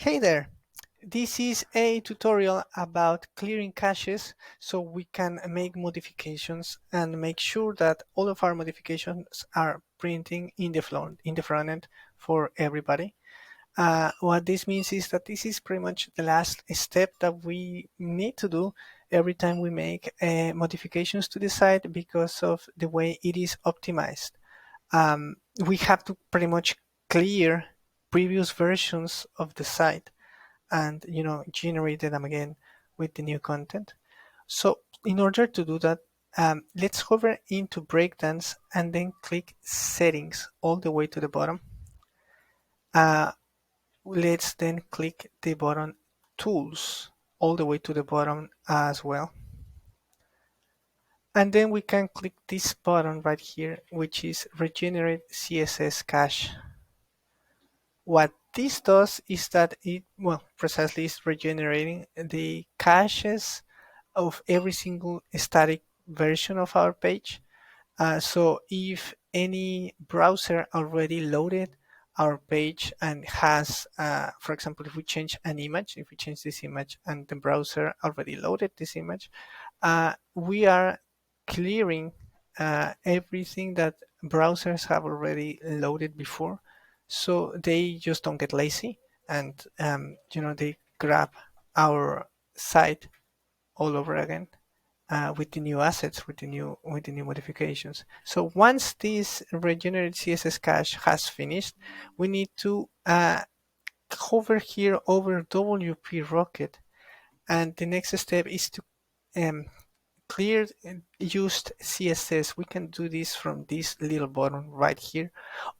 Hey there! This is a tutorial about clearing caches so we can make modifications and make sure that all of our modifications are printing in the front end for everybody. What this means is that this is pretty much the last step that we need to do every time we make modifications to the site because of the way it is optimized. We have to pretty much clear previous versions of the site and generate them again with the new content. So in order to do that, let's hover into breakdance and then click settings all the way to the bottom. Let's then click the button tools all the way to the bottom as well. And then we can click this button right here, which is regenerate CSS cache. What this does is that it, well, precisely is regenerating the caches of every single static version of our page. So if any browser already loaded our page and has, for example, if we change an image, if we change this image and the browser already loaded this image, we are clearing everything that browsers have already loaded before, so they just don't get lazy and they grab our site all over again with the new assets, with the new modifications. So once this regenerate CSS cache has finished, we need to hover here over WP Rocket, and the next step is to clear used CSS. We can do this from this little button right here,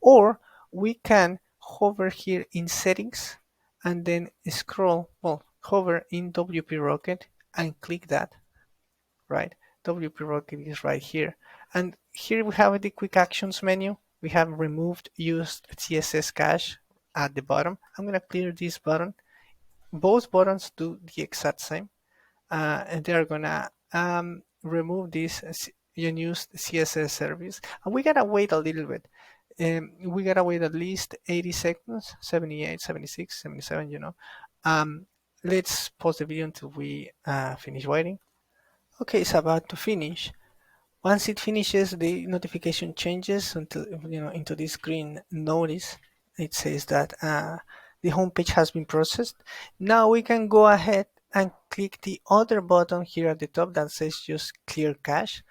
or we can hover here in settings and then scroll, well, hover in WP Rocket and click that, right? WP Rocket is right here. And here we have the quick actions menu. We have removed used CSS cache at the bottom. I'm going to clear this button. Both buttons do the exact same. And they're gonna remove this unused CSS service, and we gotta wait a little bit. We gotta wait at least 80 seconds, 78, 76, 77, let's pause the video until we finish waiting. Okay, it's about to finish. Once it finishes, the notification changes until into this green notice. It says that the home page has been processed. Now we can go ahead and click the other button here at the top that says just clear cache.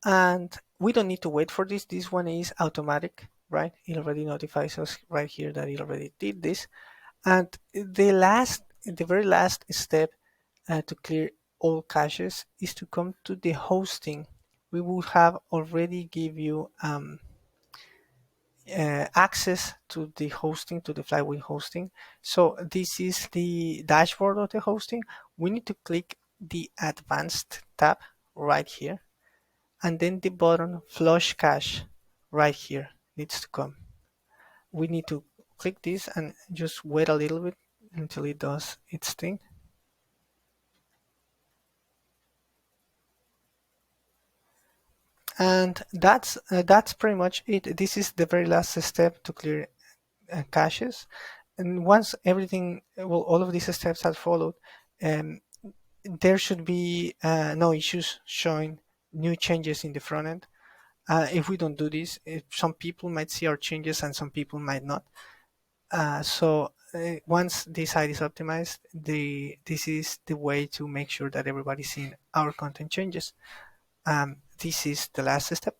And we don't need to wait for this. This one is automatic, right? It already notifies us right here that it already did this. And the very last step to clear all caches is to come to the hosting. We will have already give you access to the hosting, to the Flywheel hosting. So this is the dashboard of the hosting. We need to click the advanced tab right here, and then the button flush cache right here needs to come. We need to click this and just wait a little bit until it does its thing. And that's pretty much it. This is the very last step to clear caches. And once everything, well, all of these steps are followed, there should be no issues showing new changes in the front end. If we don't do this, some people might see our changes and some people might not. So once the site is optimized, this is the way to make sure that everybody's seeing our content changes. This is the last step.